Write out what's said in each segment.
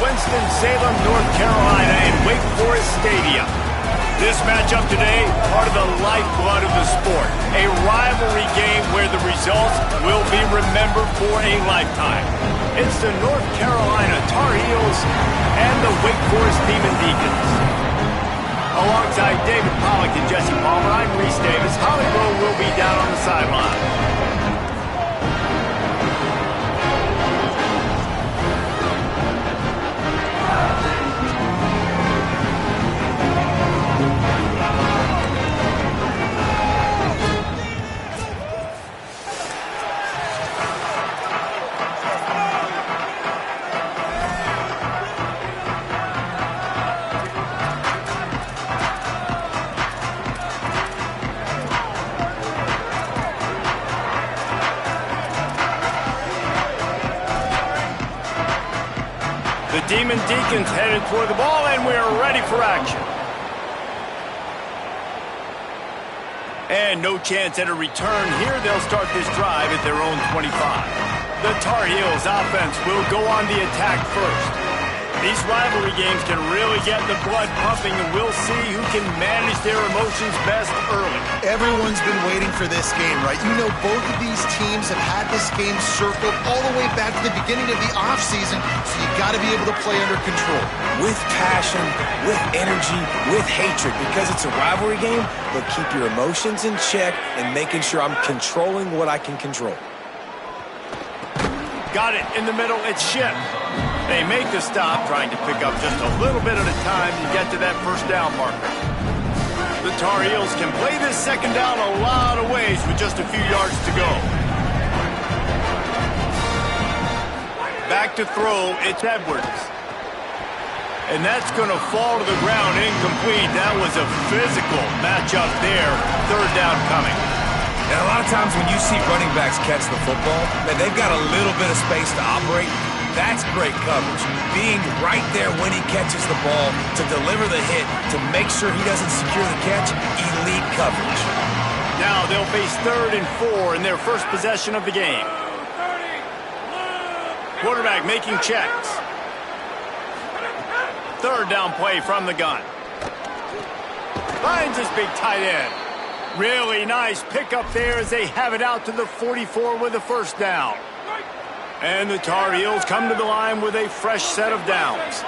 Winston-Salem, North Carolina in Wake Forest Stadium. This matchup today, part of the lifeblood of the sport. A rivalry game where the results will be remembered for a lifetime. It's the North Carolina Tar Heels and the Wake Forest Demon Deacons. Alongside David Pollack and Jesse Palmer, I'm Reese Davis. Hollywood will be down on the sideline. The Demon Deacons headed toward the ball, and we're ready for action. And no chance at a return here. They'll start this drive at their own 25. The Tar Heels offense will go on the attack first. These rivalry games can really get the blood pumping, and we'll see who can manage their emotions best early. Everyone's been waiting for this game, right? You know, both of these teams have had this game circled all the way back to the beginning of the offseason, so you got to be able to play under control. With passion, with energy, with hatred, because it's a rivalry game, but keep your emotions in check and making sure I'm controlling what I can control. Got it in the middle. It's Ship. They make the stop, trying to pick up just a little bit at a time to get to that first down marker. The Tar Heels can play this second down a lot of ways with just a few yards to go. Back to throw, it's Edwards. And that's going to fall to the ground incomplete. That was a physical matchup there. Third down coming. And a lot of times when you see running backs catch the football, man, they've got a little bit of space to operate. That's great coverage. Being right there when he catches the ball to deliver the hit, to make sure he doesn't secure the catch, elite coverage. Now they'll face 3rd and 4 in their first possession of the game. Quarterback making checks. Third down play from the gun. Finds his big tight end. Really nice pickup there as they have it out to the 44 with a first down. And the Tar Heels come to the line with a fresh set of downs.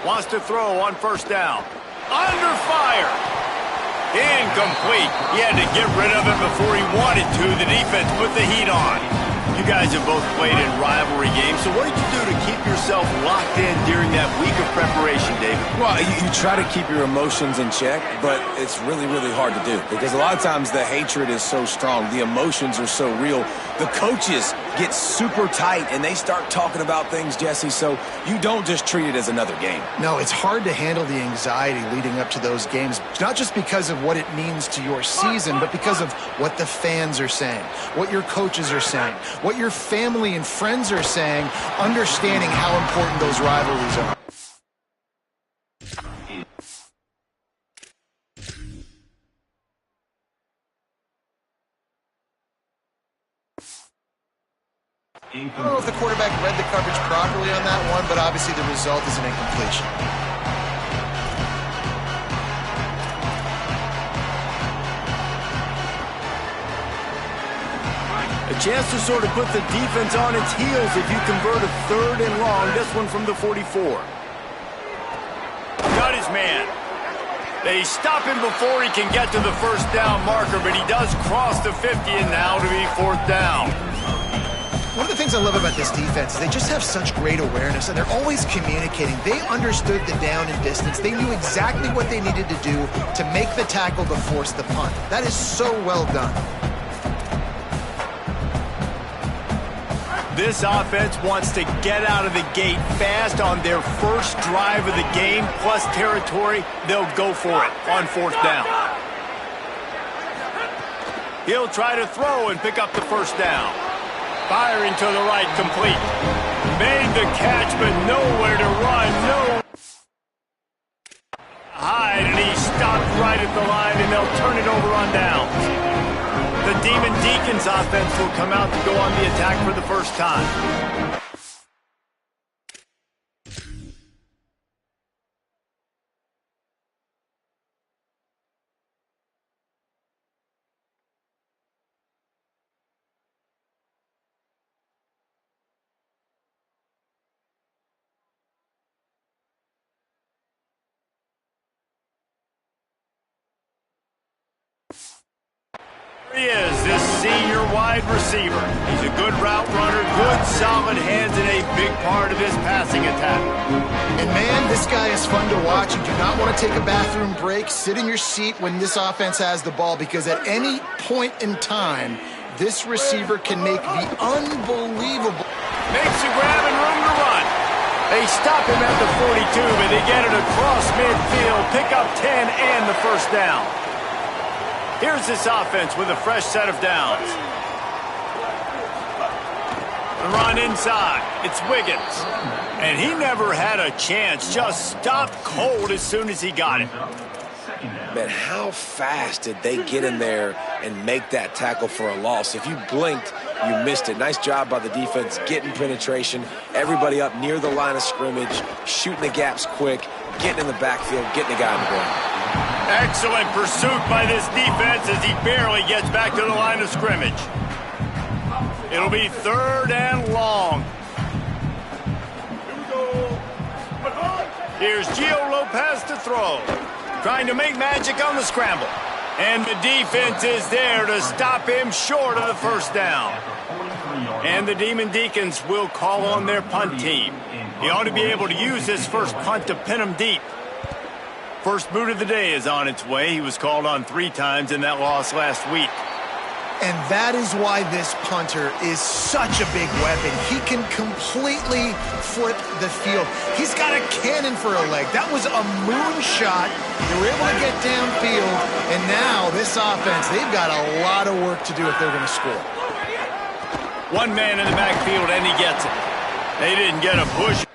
Wants to throw on first down. Under fire. Incomplete. He had to get rid of it before he wanted to. The defense put the heat on. You guys have both played in rivalry games, so what did you do to keep yourself locked in during that week of preparation, David? Well, you try to keep your emotions in check, but it's really, really hard to do because a lot of times the hatred is so strong. The emotions are so real. The coaches get super tight, and they start talking about things, Jesse, so you don't just treat it as another game. No, it's hard to handle the anxiety leading up to those games, not just because of what it means to your season, but because of what the fans are saying, what your coaches are saying, what your family and friends are saying, understanding how important those rivalries are. I don't know if the quarterback read the coverage properly on that one, but obviously the result is an incompletion. A chance to sort of put the defense on its heels if you convert a 3rd and long. This one from the 44. Got his man. They stop him before he can get to the first down marker, but he does cross the 50 and now to be 4th down. One of the things I love about this defense is they just have such great awareness, and they're always communicating. They understood the down and distance. They knew exactly what they needed to do to make the tackle to force the punt. That is so well done. This offense wants to get out of the gate fast on their first drive of the game, plus territory. They'll go for it on 4th down. He'll try to throw and pick up the first down. Firing to the right, complete. Made the catch, but nowhere to run. No. Hyde, and he stopped right at the line, and they'll turn it over on downs. The Demon Deacons offense will come out to go on the attack for the first time. He is this senior wide receiver. He's a good route runner, good solid hands, and a big part of his passing attack. And man, this guy is fun to watch. You do not want to take a bathroom break. Sit in your seat when this offense has the ball, because at any point in time, this receiver can make the unbelievable. Makes a grab and room to run. They stop him at the 42, but they get it across midfield, pick up 10 and the first down. Here's this offense with a fresh set of downs. The run inside. It's Wiggins. And he never had a chance. Just stopped cold as soon as he got it. Man, how fast did they get in there and make that tackle for a loss? If you blinked, you missed it. Nice job by the defense, getting penetration. Everybody up near the line of scrimmage, shooting the gaps quick, getting in the backfield, getting the guy on the ground. Excellent pursuit by this defense as he barely gets back to the line of scrimmage. It'll be 3rd and long. Here's Gio Lopez to throw. Trying to make magic on the scramble. And the defense is there to stop him short of the first down. And the Demon Deacons will call on their punt team. He ought to be able to use his first punt to pin him deep. First boot of the day is on its way. He was called on 3 times in that loss last week. And that is why this punter is such a big weapon. He can completely flip the field. He's got a cannon for a leg. That was a moonshot. They were able to get downfield, and now this offense, they've got a lot of work to do if they're going to score. One man in the backfield, and he gets it. They didn't get a push.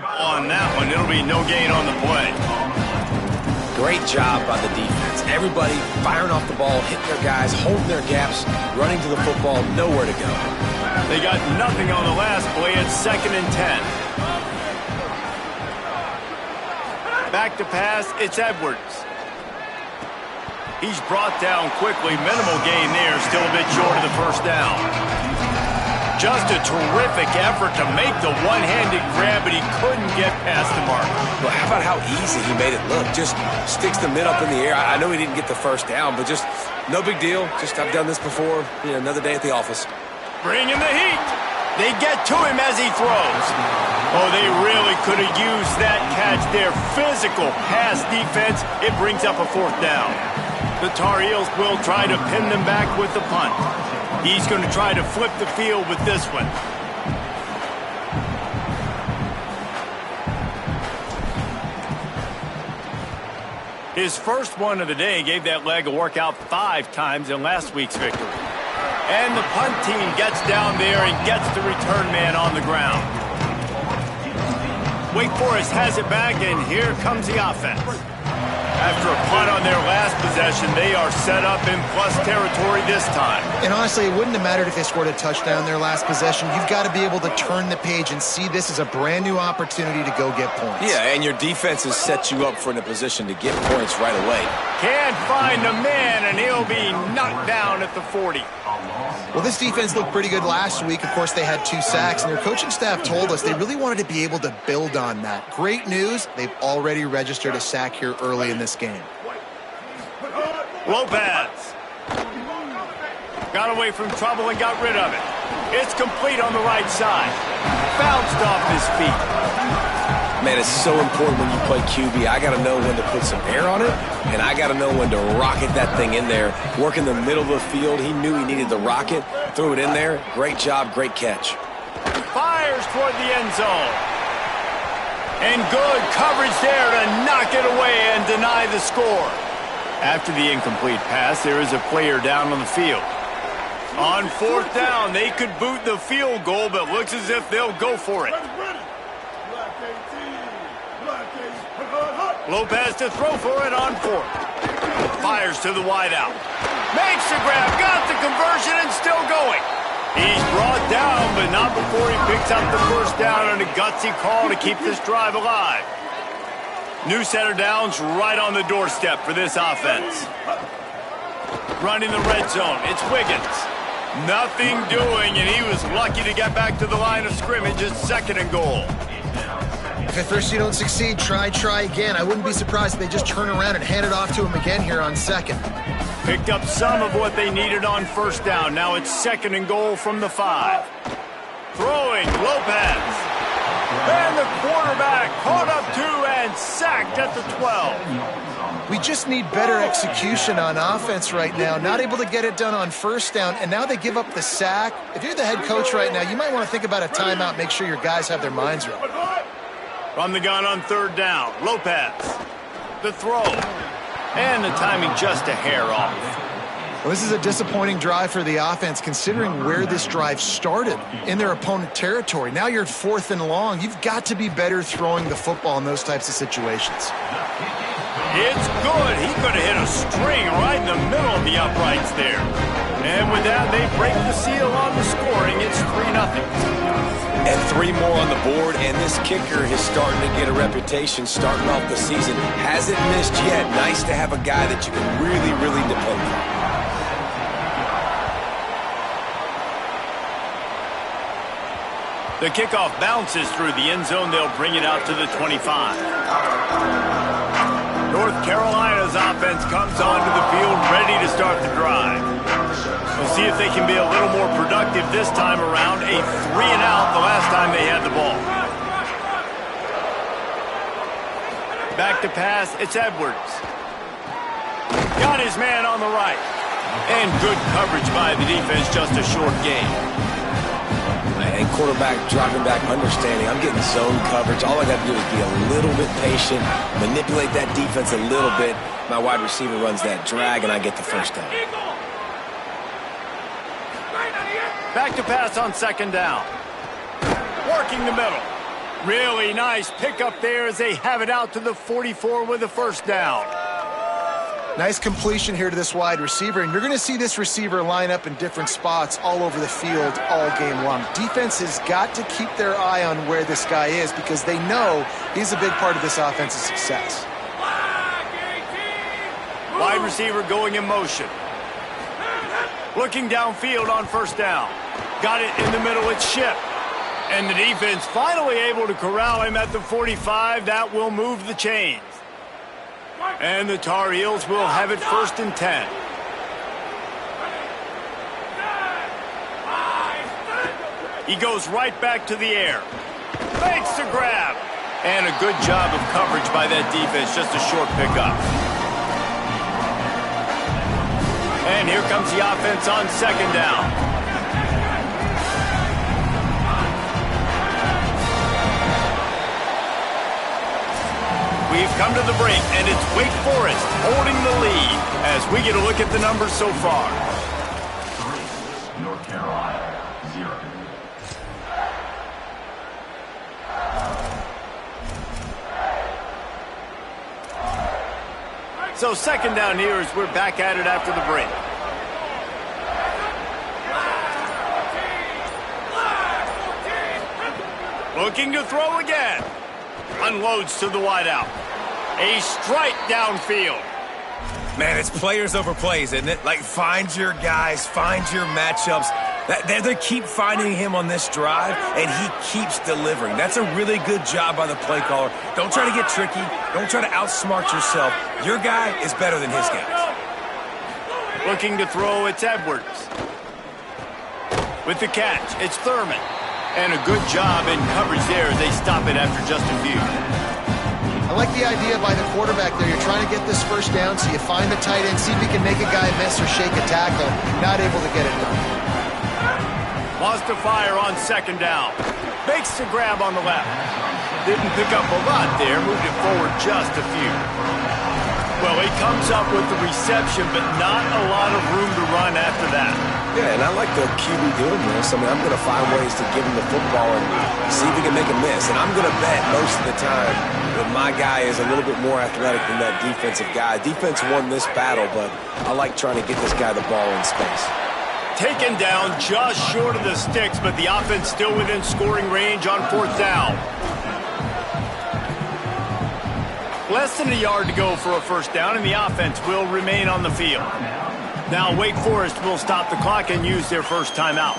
On that one, it'll be no gain on the play. Great job by the defense. Everybody firing off the ball, hitting their guys, holding their gaps, running to the football, nowhere to go. They got nothing on the last play. It's 2nd and 10. Back to pass, it's Edwards. He's brought down quickly. Minimal gain there, still a bit short of the first down. Just a terrific effort to make the one-handed grab, but he couldn't get past the mark. Well, how about how easy he made it look? Just sticks the mid up in the air. I know he didn't get the first down, but just no big deal. Just I've done this before. You know, another day at the office. Bringing the heat. They get to him as he throws. Oh, they really could have used that catch there. Physical pass defense. It brings up a 4th down. The Tar Heels will try to pin them back with the punt. He's going to try to flip the field with this one. His first one of the day gave that leg a workout 5 times in last week's victory. And the punt team gets down there and gets the return man on the ground. Wake Forest has it back, and here comes the offense. After a punt on their last possession, they are set up in plus territory this time. And honestly, it wouldn't have mattered if they scored a touchdown their last possession. You've got to be able to turn the page and see this as a brand new opportunity to go get points. Yeah, and your defense has set you up for in a position to get points right away. Can't find the man, and he'll be knocked down at the 40. Well, this defense looked pretty good last week. Of course, they had 2 sacks, and their coaching staff told us they really wanted to be able to build on that. Great news, they've already registered a sack here early in this game. Lopez got away from trouble and got rid of it. It's complete on the right side. Bounced off his feet. Man, it's so important when you play QB. I got to know when to put some air on it, and I got to know when to rocket that thing in there. Work in the middle of the field. He knew he needed the rocket, threw it in there. Great job, great catch. Fires toward the end zone. And good coverage there to knock it away and deny the score. After the incomplete pass, there is a player down on the field. On fourth down, they could boot the field goal, but looks as if they'll go for it. Lopez to throw for it on fourth. Fires to the wideout. Makes the grab, got the conversion, and still going. He's brought down, but not before he picks up the first down on a gutsy call to keep this drive alive. New set of downs right on the doorstep for this offense. Running the red zone, it's Wiggins. Nothing doing, and he was lucky to get back to the line of scrimmage at 2nd and goal. If at first you don't succeed, try again. I wouldn't be surprised if they just turn around and hand it off to him again here on 2nd. Picked up some of what they needed on first down. Now it's 2nd and goal from the 5. Throwing, Lopez. And the quarterback caught up 2 and sacked at the 12. We just need better execution on offense right now. Not able to get it done on first down, and now they give up the sack. If you're the head coach right now, you might want to think about a timeout, make sure your guys have their minds right. From the gun on 3rd down, Lopez. The throw. And the timing just a hair off. Well, this is a disappointing drive for the offense, considering where this drive started, in their opponent territory. Now you're at 4th and long. You've got to be better throwing the football in those types of situations. It's good. He could have hit a string right in the middle of the uprights there. And with that, they break the seal on the scoring. It's 3-0. And 3 more on the board, and this kicker is starting to get a reputation starting off the season. Hasn't missed yet. Nice to have a guy that you can really, really depend on. The kickoff bounces through the end zone. They'll bring it out to the 25. North Carolina's offense comes onto the field ready to start the drive. We'll see if they can be a little more productive this time around. A 3-and-out the last time they had the ball. Back to pass, it's Edwards. Got his man on the right. And good coverage by the defense, just a short gain. And quarterback dropping back, understanding I'm getting zone coverage. All I got to do is be a little bit patient, manipulate that defense a little bit. My wide receiver runs that drag, and I get the first down. Back to pass on 2nd down. Working the middle. Really nice pickup there as they have it out to the 44 with the first down. Nice completion here to this wide receiver, and you're going to see this receiver line up in different spots all over the field all game long. Defense has got to keep their eye on where this guy is because they know he's a big part of this offense's success. Wide receiver going in motion. Looking downfield on first down. Got it in the middle with Ship. And the defense finally able to corral him at the 45. That will move the chains. And the Tar Heels will have it 1st and 10. He goes right back to the air. Makes the grab. And a good job of coverage by that defense. Just a short pickup. And here comes the offense on 2nd down. We've come to the break, and it's Wake Forest holding the lead as we get a look at the numbers so far. 3, North Carolina, 0. So 2nd down here as we're back at it after the break. Looking to throw again. Unloads to the wideout. A strike downfield. Man, it's players over plays, isn't it? Like, find your guys, find your matchups. They keep finding him on this drive, and he keeps delivering. That's a really good job by the play caller. Don't try to get tricky. Don't try to outsmart yourself. Your guy is better than his guy. Looking to throw, it's Edwards. With the catch, it's Thurman. And a good job in coverage there as they stop it after just a few. I like the idea by the quarterback there. You're trying to get this first down, so you find the tight end, see if he can make a guy miss or shake a tackle. Not able to get it done. Lost to fire on second down. Makes the grab on the left. Didn't pick up a lot there. Moved it forward just a few. Well, he comes up with the reception, but not a lot of room to run after that. Yeah, and I like the QB doing this. I mean, I'm going to find ways to give him the football and see if he can make a miss. And I'm going to bet most of the time that my guy is a little bit more athletic than that defensive guy. Defense won this battle, but I like trying to get this guy the ball in space. Taken down just short of the sticks, but the offense still within scoring range on fourth down. Less than a yard to go for a first down, and the offense will remain on the field. Now Wake Forest will stop the clock and use their first timeout.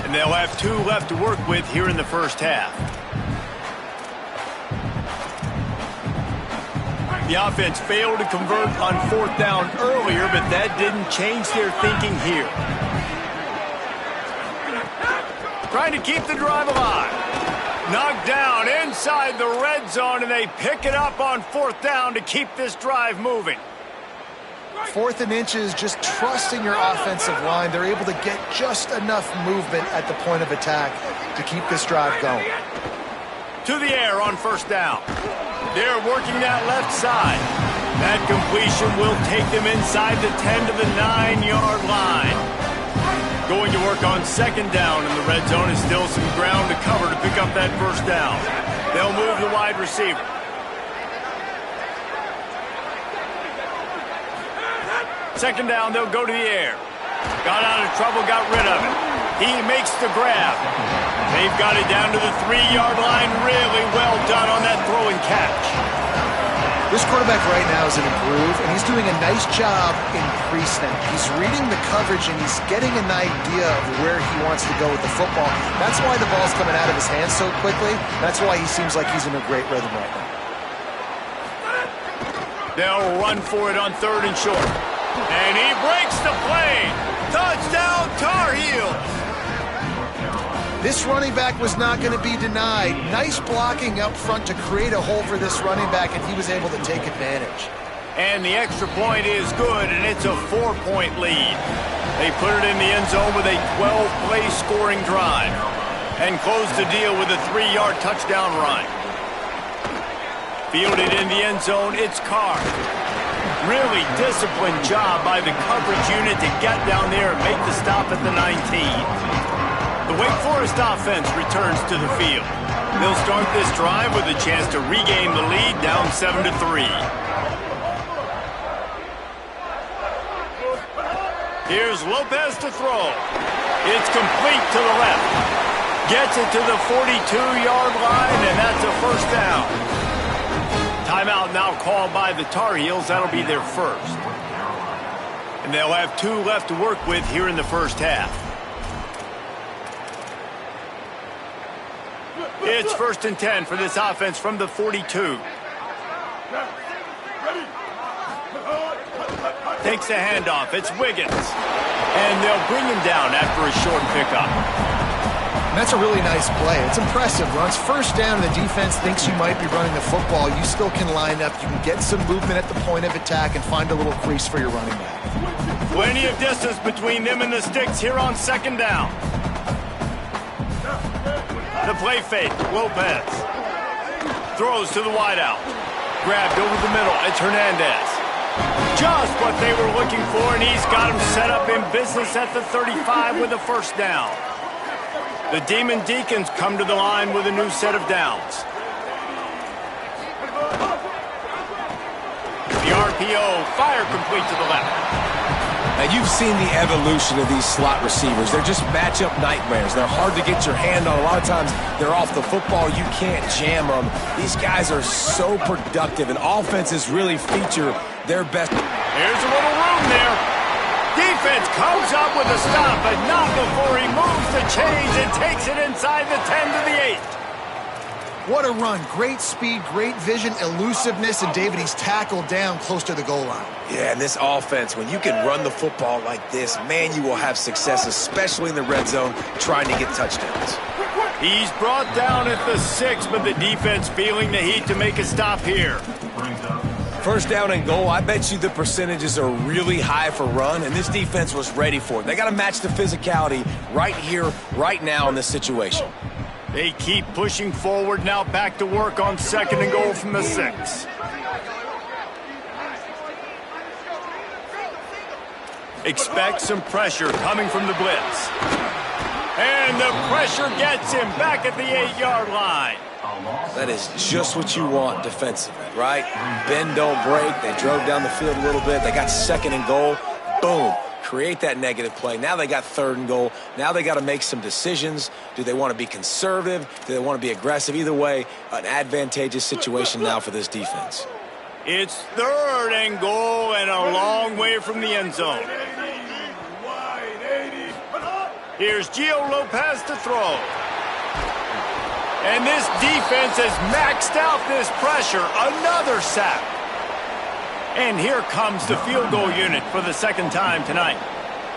And they'll have 2 left to work with here in the first half. The offense failed to convert on fourth down earlier, but that didn't change their thinking here. Trying to keep the drive alive. Knocked down inside the red zone, and they pick it up on fourth down to keep this drive moving. 4th and inches, just trusting your offensive line. They're able to get just enough movement at the point of attack to keep this drive going. To the air on first down. They're working that left side. That completion will take them inside the 10 to the 9-yard line. Going to work on second down in the red zone is still some ground to cover to pick up that first down. They'll move the wide receiver. Second down, they'll go to the air. Got out of trouble, got rid of it. He makes the grab. They've got it down to the 3-yard line. Really well done on that throw and catch. This quarterback right now is in a groove, and he's doing a nice job in pre-snap. He's reading the coverage, and he's getting an idea of where he wants to go with the football. That's why the ball's coming out of his hands so quickly. That's why he seems like he's in a great rhythm right now. They'll run for it on 3rd and short. And he breaks the play. Touchdown, Tar Heels. This running back was not going to be denied. Nice blocking up front to create a hole for this running back, and he was able to take advantage. And the extra point is good, and it's a 4-point lead. They put it in the end zone with a 12-play scoring drive and close the deal with a 3-yard touchdown run. Fielded in the end zone, it's Carr. Really disciplined job by the coverage unit to get down there and make the stop at the 19. The Wake Forest offense returns to the field. They'll start this drive with a chance to regain the lead down 7-3. Here's Lopez to throw. It's complete to the left. Gets it to the 42-yard line, and that's a first down. Timeout now called by the Tar Heels. That'll be their first. And they'll have 2 left to work with here in the first half. It's 1st and 10 for this offense from the 42. Takes a handoff. It's Wiggins. And they'll bring him down after a short pickup. And that's a really nice play. It's impressive. When it's first down and the defense thinks you might be running the football, you still can line up. You can get some movement at the point of attack and find a little crease for your running back. Plenty of distance between them and the sticks here on second down. The play fake, Lopez. Throws to the wideout. Grabbed over the middle, it's Hernandez. Just what they were looking for, and he's got him set up in business at the 35 with a first down. The Demon Deacons come to the line with a new set of downs. The RPO, fire complete to the left. Now, you've seen the evolution of these slot receivers. They're just matchup nightmares. They're hard to get your hand on. A lot of times, they're off the football. You can't jam them. These guys are so productive, and offenses really feature their best. Here's a little room there. Defense comes up with a stop, but not before he moves the chains and takes it inside the 10 to the 8. What a run. Great speed, great vision, elusiveness, and David, he's tackled down close to the goal line. Yeah, and this offense, when you can run the football like this, man, you will have success, especially in the red zone, trying to get touchdowns. He's brought down at the 6, but the defense feeling the heat to make a stop here. First down and goal, I bet you the percentages are really high for run, and this defense was ready for it. They got to match the physicality right here, right now in this situation. They keep pushing forward, now back to work on 2nd and goal from the 6. Expect some pressure coming from the blitz. And the pressure gets him back at the 8-yard line. That is just what you want defensively, right? Bend, don't break. They drove down the field a little bit. They got 2nd and goal. Boom. Create that negative play. Now they got 3rd and goal. Now they got to make some decisions. Do they want to be conservative? Do they want to be aggressive? Either way, an advantageous situation now for this defense. It's 3rd and goal and a long way from the end zone. Here's Gio Lopez to throw. And this defense has maxed out this pressure. Another sack. And here comes the field goal unit for the 2nd time tonight.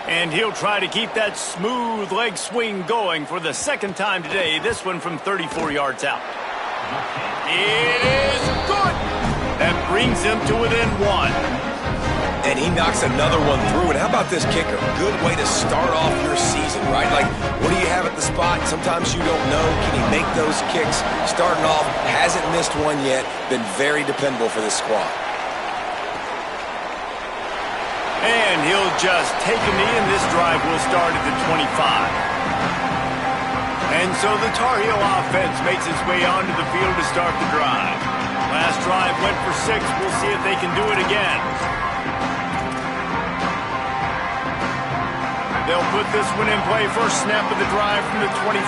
And he'll try to keep that smooth leg swing going for the 2nd time today. This one from 34 yards out. It is good. That brings him to within 1. And he knocks another one through. And how about this kicker? Good way to start off your season, right? Like, what do you have at the spot? Sometimes you don't know. Can he make those kicks? Starting off, hasn't missed one yet. Been very dependable for this squad. And he'll just take a knee, and this drive will start at the 25. And so the Tar Heel offense makes its way onto the field to start the drive. Last drive went for 6. We'll see if they can do it again. They'll put this one in play. First snap of the drive from the 25.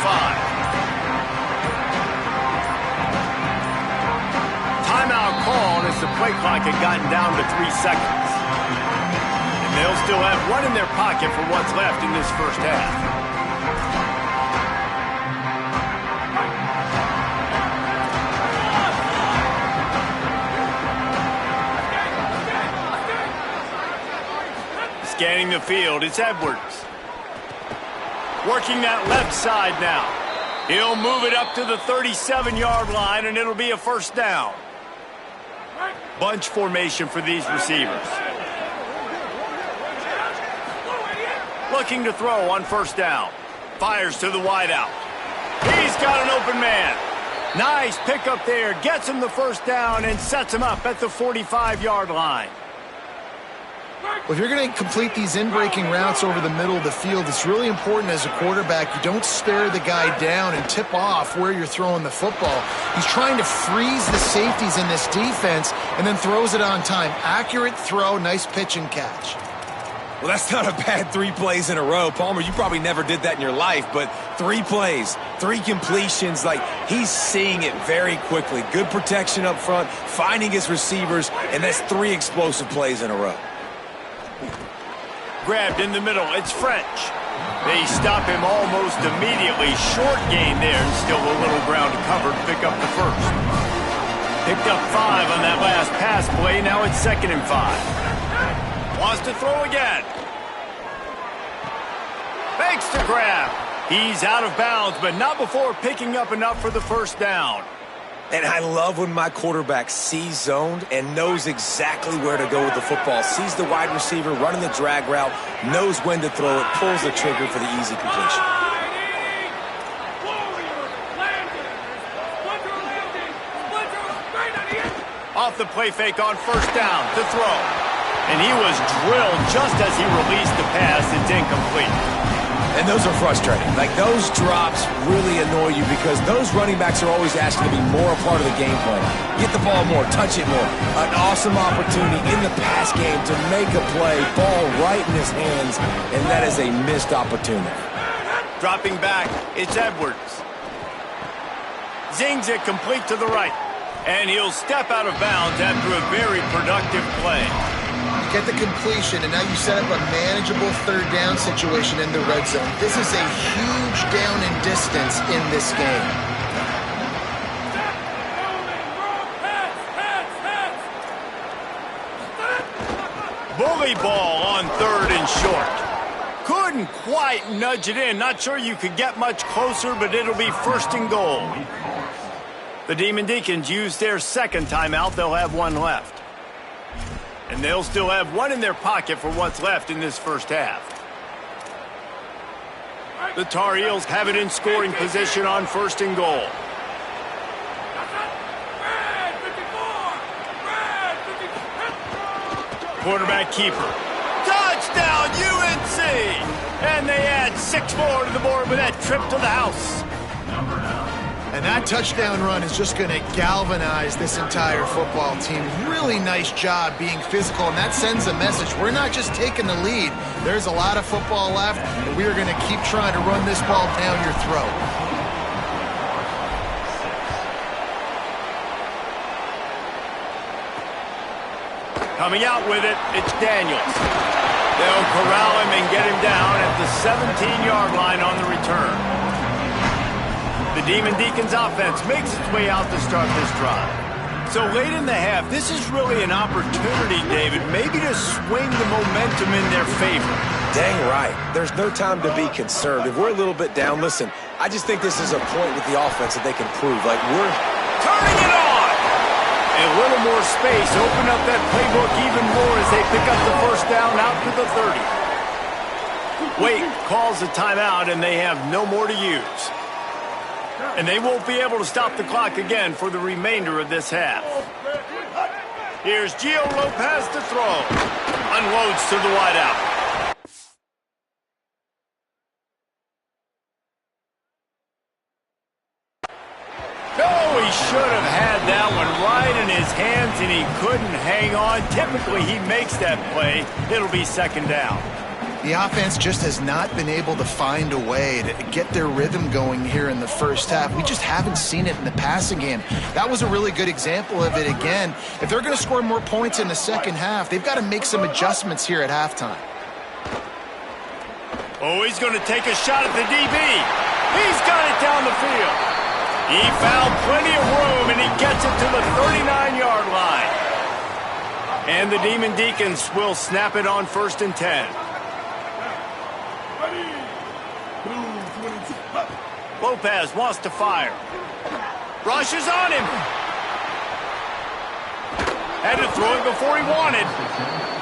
Timeout called as the play clock had gotten down to 3 seconds. And they'll still have one in their pocket for what's left in this first half. Scanning the field, it's Edwards. Working that left side now. He'll move it up to the 37-yard line, and it'll be a first down. Bunch formation for these receivers. Looking to throw on first down. Fires to the wideout. He's got an open man. Nice pickup there. Gets him the first down and sets him up at the 45-yard line. Well, if you're going to complete these in-breaking routes over the middle of the field, it's really important as a quarterback you don't stare the guy down and tip off where you're throwing the football. He's trying to freeze the safeties in this defense and then throws it on time. Accurate throw, nice pitch and catch. Well, that's not a bad 3 plays in a row. Palmer, you probably never did that in your life, but 3 plays, 3 completions, like he's seeing it very quickly. Good protection up front, finding his receivers, and that's 3 explosive plays in a row. Grabbed in the middle, it's French. They stop him almost immediately. Short gain there, and still a little ground to cover to pick up the first. Picked up 5 on that last pass play. Now it's 2nd and 5. Wants to throw again. Fakes to grab. He's out of bounds, but not before picking up enough for the first down. And I love when my quarterback sees zoned and knows exactly where to go with the football. Sees the wide receiver running the drag route, knows when to throw it, pulls the trigger for the easy completion. Off the play fake on first down to throw. And he was drilled just as he released the pass. It's incomplete. And those are frustrating. Like, those drops really annoy you because those running backs are always asking to be more a part of the game plan. Get the ball more, touch it more. An awesome opportunity in the pass game to make a play, ball right in his hands, and that is a missed opportunity. Dropping back, it's Edwards. Zings it complete to the right. And he'll step out of bounds after a very productive play. Get the completion, and now you set up a manageable 3rd down situation in the red zone. This is a huge down in distance in this game. play ball on 3rd and short. Couldn't quite nudge it in. Not sure you could get much closer, but it'll be 1st and goal. The Demon Deacons use their 2nd timeout. They'll have 1 left. And they'll still have 1 in their pocket for what's left in this 1st half. The Tar Heels have it in scoring position on 1st and goal. Quarterback keeper. Touchdown, UNC! And they add 6 more to the board with that trip to the house. And that touchdown run is just going to galvanize this entire football team. Really nice job being physical, and that sends a message. We're not just taking the lead. There's a lot of football left, and we are going to keep trying to run this ball down your throat. Coming out with it, it's Daniels. They'll corral him and get him down at the 17-yard line on the return. The Demon Deacons offense makes its way out to start this drive. So late in the half, this is really an opportunity, David, maybe to swing the momentum in their favor. Dang right. There's no time to be concerned. If we're a little bit down, listen, I just think this is a point with the offense that they can prove. Like, we're turning it on! A little more space, open up that playbook even more as they pick up the 1st down out to the 30. Wait calls a timeout, and they have no more to use. And they won't be able to stop the clock again for the remainder of this half. Here's Gio Lopez to throw. Unloads to the wideout. He should have had that one right in his hands, and he couldn't hang on. Typically, he makes that play. It'll be 2nd down. The offense just has not been able to find a way to get their rhythm going here in the 1st half. We just haven't seen it in the passing game. That was a really good example of it again. If they're going to score more points in the 2nd half, they've got to make some adjustments here at halftime. Oh, he's going to take a shot at the DB. He's got it down the field. He found plenty of room, and he gets it to the 39-yard line. And the Demon Deacons will snap it on 1st and 10. Lopez wants to fire. Rushes on him. Had to throw it before he wanted.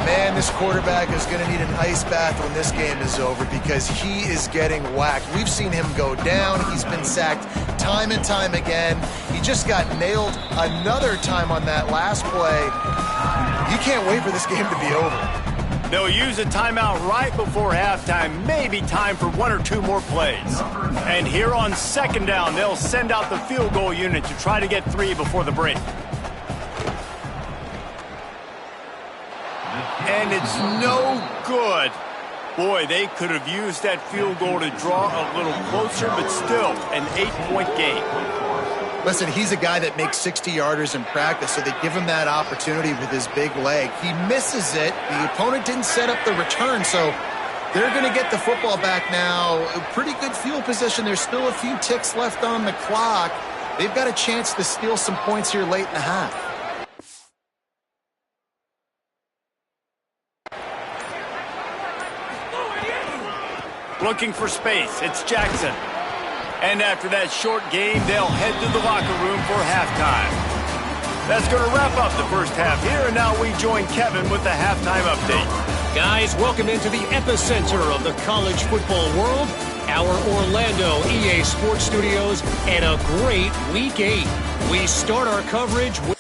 Man, this quarterback is going to need an ice bath when this game is over because he is getting whacked. We've seen him go down. He's been sacked time and time again. He just got nailed another time on that last play. You can't wait for this game to be over. They'll use a timeout right before halftime. Maybe time for 1 or 2 more plays. And here on 2nd down, they'll send out the field goal unit to try to get 3 before the break. And it's no good. Boy, they could have used that field goal to draw a little closer, but still an 8-point game. Listen, he's a guy that makes 60-yarders in practice, so they give him that opportunity with his big leg. He misses it. The opponent didn't set up the return, so they're going to get the football back now. A pretty good field position. There's still a few ticks left on the clock. They've got a chance to steal some points here late in the half. Looking for space. It's Jackson. And after that short game, they'll head to the locker room for halftime. That's going to wrap up the 1st half here, and now we join Kevin with the halftime update. Guys, welcome into the epicenter of the college football world, our Orlando EA Sports Studios, and a great Week 8. We start our coverage with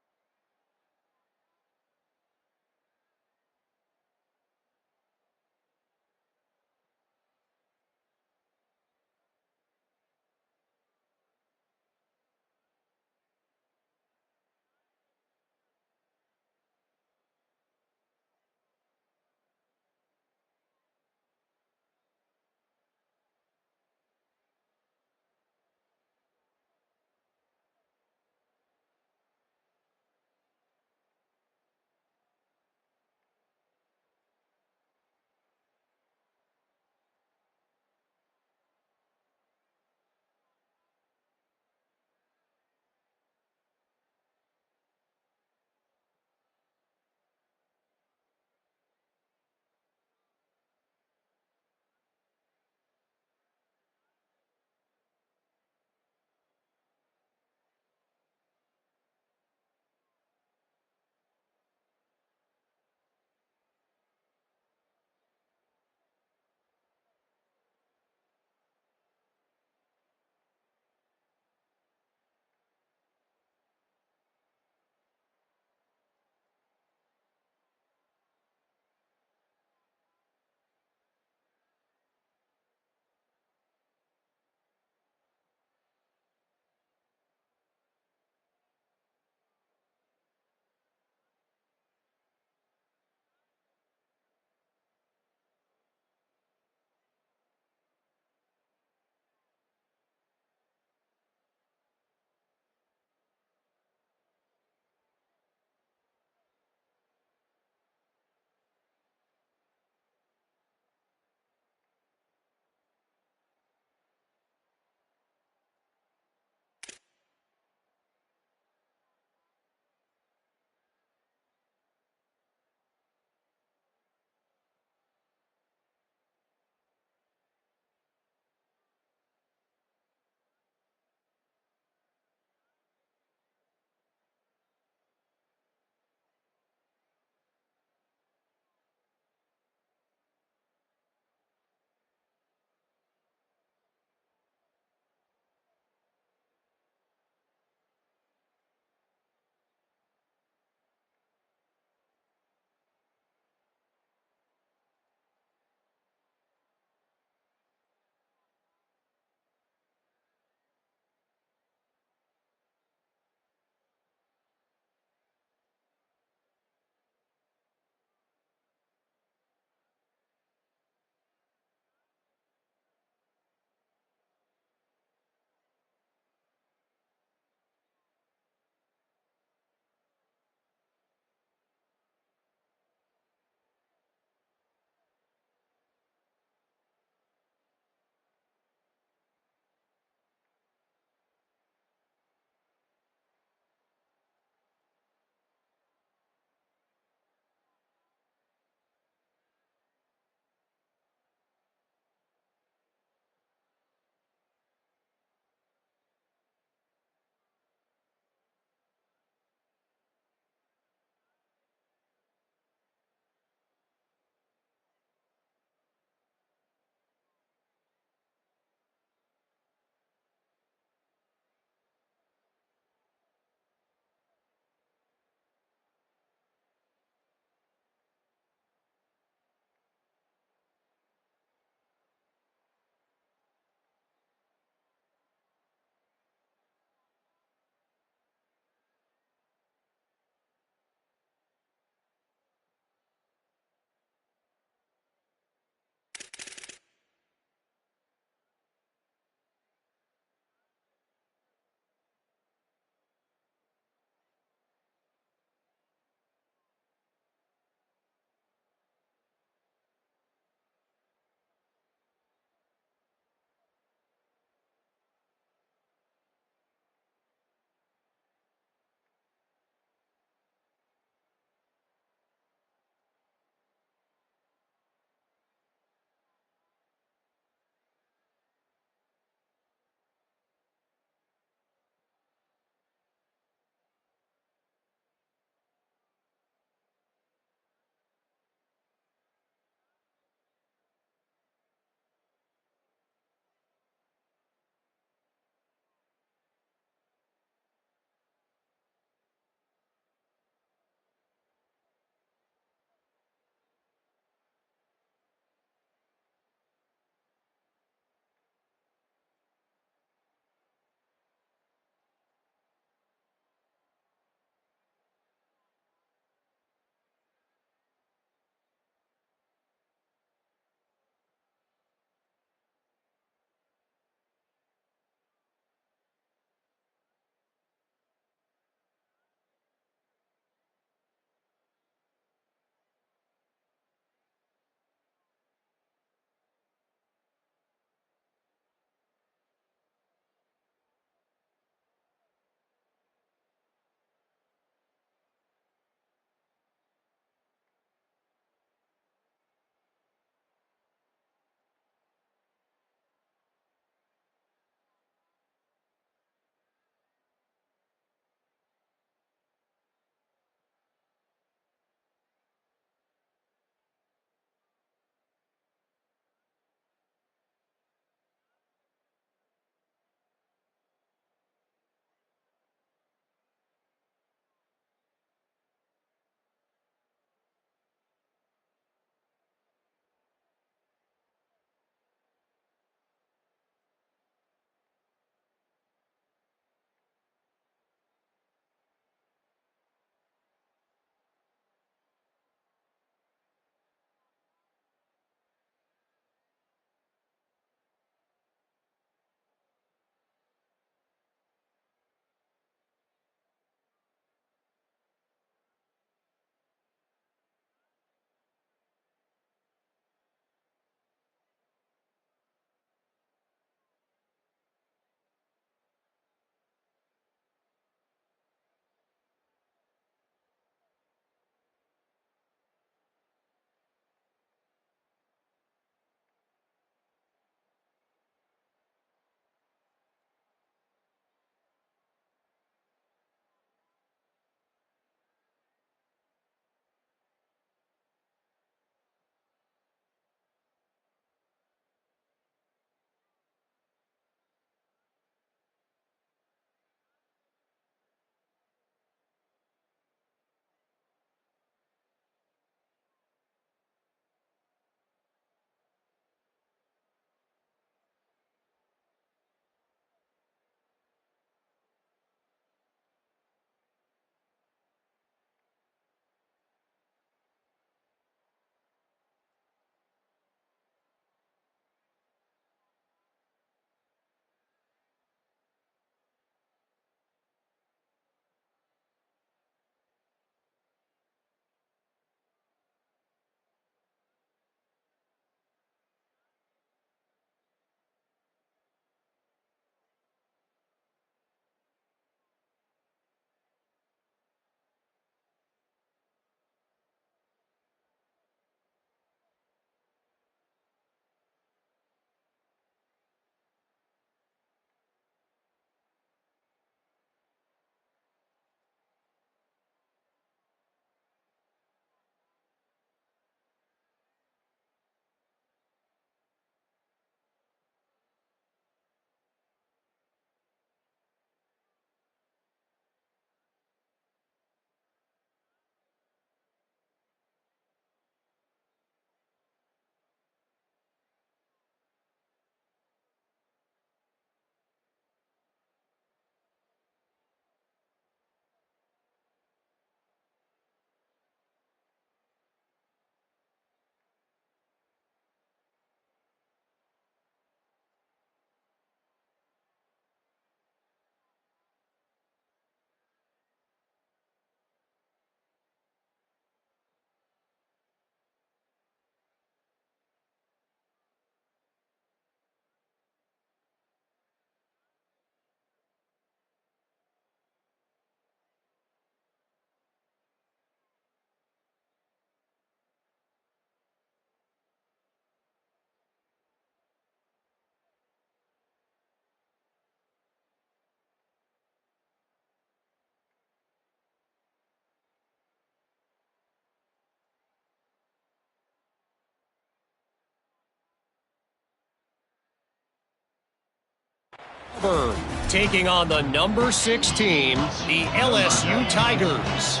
Harper, taking on the number 16, the LSU Tigers.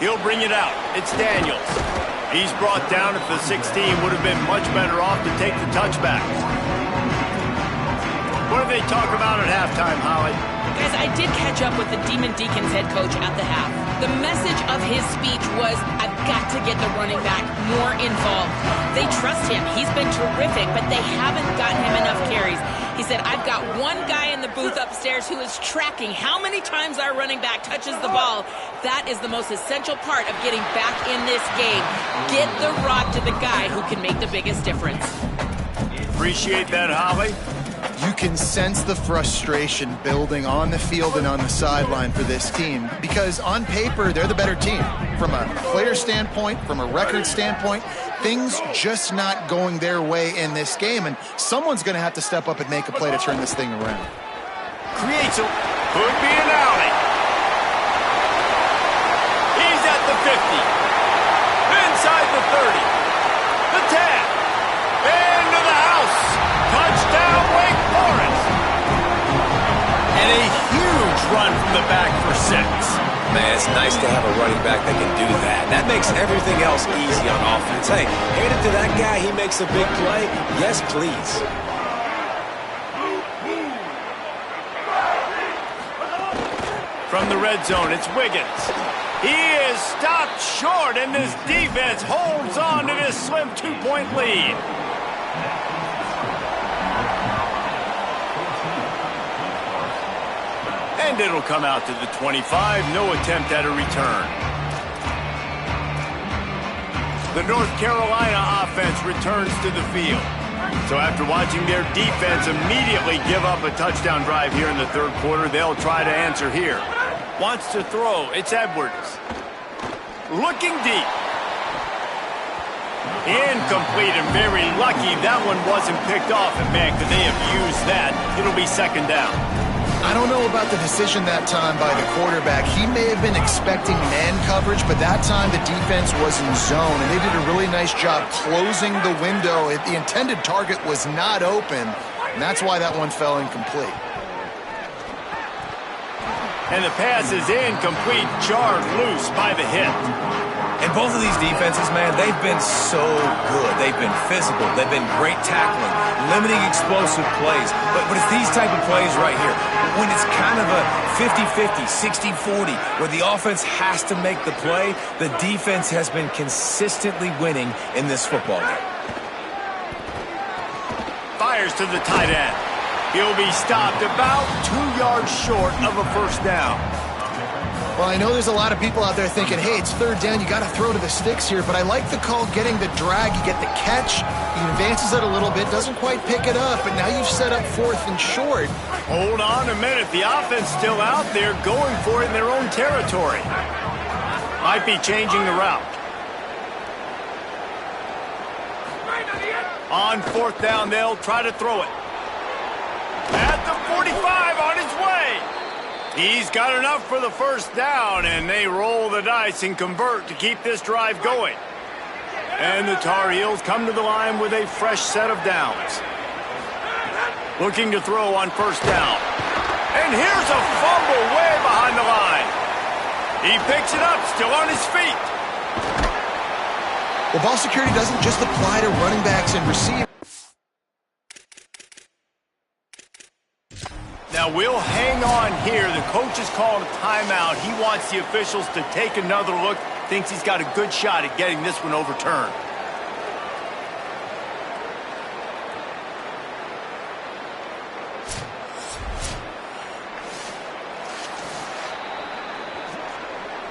He'll bring it out. It's Daniels. He's brought down at the 16. Would have been much better off to take the touchback. What did they talk about at halftime, Holly? Guys, I did catch up with the Demon Deacons head coach at the half. The message of his speech was, I've got to get the running back more involved. They trust him. He's been terrific, but they haven't gotten him enough carries. He said, I've got one guy in the booth upstairs who is tracking how many times our running back touches the ball. That is the most essential part of getting back in this game. Get the rock to the guy who can make the biggest difference. Appreciate that, Holly. You can sense the frustration building on the field and on the sideline for this team because on paper, they're the better team. From a player standpoint, from a record standpoint, things just not going their way in this game, and someone's going to have to step up and make a play to turn this thing around. Creates a... could be an alley. He's at the 50. Inside the 30. The 10. Into the house. Touchdown, Wake Forest. And a huge run from the back for 6. Man, it's nice to have a running back that can do that. That makes everything else easy on offense. Hey, hand it to that guy. He makes a big play. Yes, please. From the red zone, it's Wiggins. He is stopped short, and this defense holds on to this slim 2-point lead. And it'll come out to the 25. No attempt at a return. The North Carolina offense returns to the field. So after watching their defense immediately give up a touchdown drive here in the third quarter, they'll try to answer here. Wants to throw. It's Edwards. Looking deep. Incomplete and very lucky that one wasn't picked off. And man, could they have used that? It'll be second down. I don't know about the decision that time by the quarterback. He may have been expecting man coverage, but that time the defense was in zone, and they did a really nice job closing the window. The intended target was not open, and that's why that one fell incomplete. And the pass is incomplete, jarred loose by the hit. And both of these defenses, man, they've been so good. They've been physical. They've been great tackling, limiting explosive plays. But it's these type of plays right here, when it's kind of a 50-50, 60-40, where the offense has to make the play, the defense has been consistently winning in this football game. Fires to the tight end. He'll be stopped about 2 yards short of a first down. Well, I know there's a lot of people out there thinking, hey, it's third down, you got to throw to the sticks here, but I like the call getting the drag. You get the catch, he advances it a little bit, doesn't quite pick it up, and now you've set up 4th and short. Hold on a minute. The offense still out there going for it in their own territory. Might be changing the route. On 4th down, they'll try to throw it. At the 45, on his way. He's got enough for the first down, and they roll the dice and convert to keep this drive going. And the Tar Heels come to the line with a fresh set of downs. Looking to throw on first down. And here's a fumble way behind the line. He picks it up, still on his feet. Well, ball security doesn't just apply to running backs and receivers. Now we'll hang on here. The coach is calling a timeout. He wants the officials to take another look. Thinks he's got a good shot at getting this one overturned.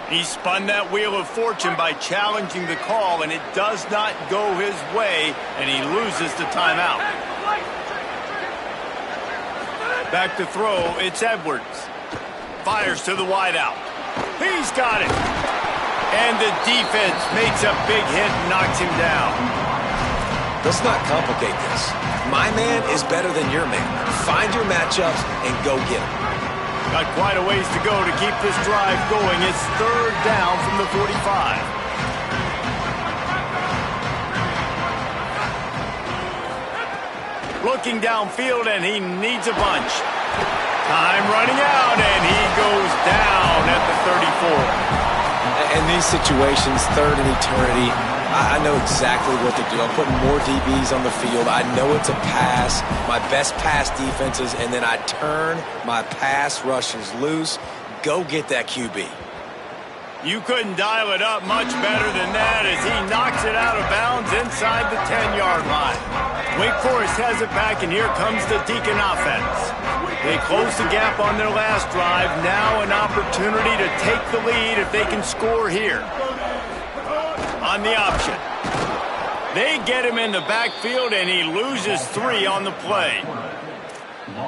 He spun that wheel of fortune by challenging the call, and it does not go his way, and he loses the timeout. Back to throw, it's Edwards. Fires to the wideout. He's got it. And the defense makes a big hit and knocks him down. Let's not complicate this. My man is better than your man. Find your matchups and go get them. Got quite a ways to go to keep this drive going. It's third down from the 45. Looking downfield, and he needs a bunch. Time running out, and he goes down at the 34. In these situations, third and eternity, I know exactly what to do. I'm putting more DBs on the field. I know it's a pass, my best pass defenses, and then I turn my pass rushers loose. Go get that QB. You couldn't dial it up much better than that as he knocks it out of bounds inside the 10-yard line. Wake Forest has it back, and here comes the Deacon offense. They close the gap on their last drive. Now an opportunity to take the lead if they can score here. On the option. They get him in the backfield, and he loses 3 on the play.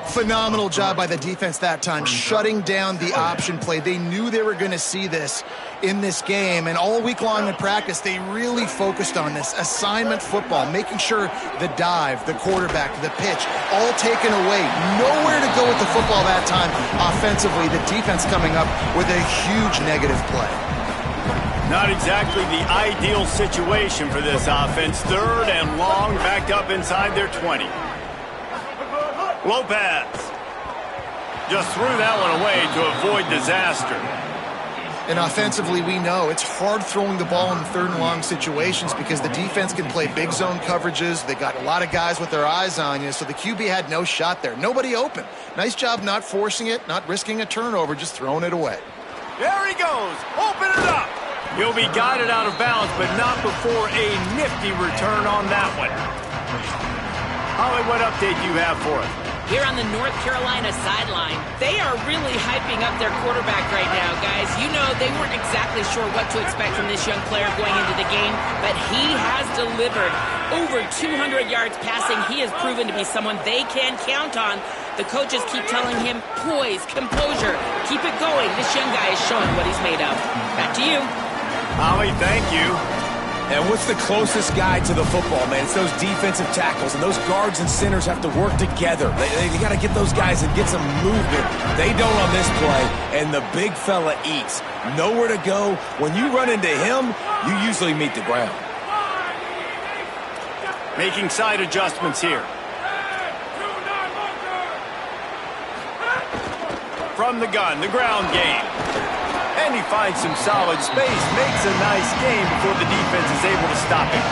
Phenomenal job by the defense that time, shutting down the option play. They knew they were going to see this in this game, and all week long in practice, they really focused on this assignment football, making sure the dive, the quarterback, the pitch, all taken away. Nowhere to go with the football that time offensively. The defense coming up with a huge negative play. Not exactly the ideal situation for this offense. Third and long, backed up inside their 20. Lopez just threw that one away to avoid disaster. And offensively, we know it's hard throwing the ball in third and long situations because the defense can play big zone coverages. They got a lot of guys with their eyes on you, so the QB had no shot there. Nobody open. Nice job not forcing it, not risking a turnover, just throwing it away. There he goes. Open it up. He'll be guided out of bounds, but not before a nifty return on that one. Holly, what update do you have for us? Here on the North Carolina sideline, they are really hyping up their quarterback right now, guys. You know, they weren't exactly sure what to expect from this young player going into the game, but he has delivered over 200 yards passing. He has proven to be someone they can count on. The coaches keep telling him, poise, composure, keep it going. This young guy is showing what he's made of. Back to you. Holly, thank you. And what's the closest guy to the football, man? It's those defensive tackles, and those guards and centers have to work together. They got to get those guys and get some movement. They don't on this play, and the big fella eats. Nowhere to go. When you run into him, you usually meet the ground. Making side adjustments here. From the gun, the ground game. And he finds some solid space, makes a nice game before the defense is able to stop him.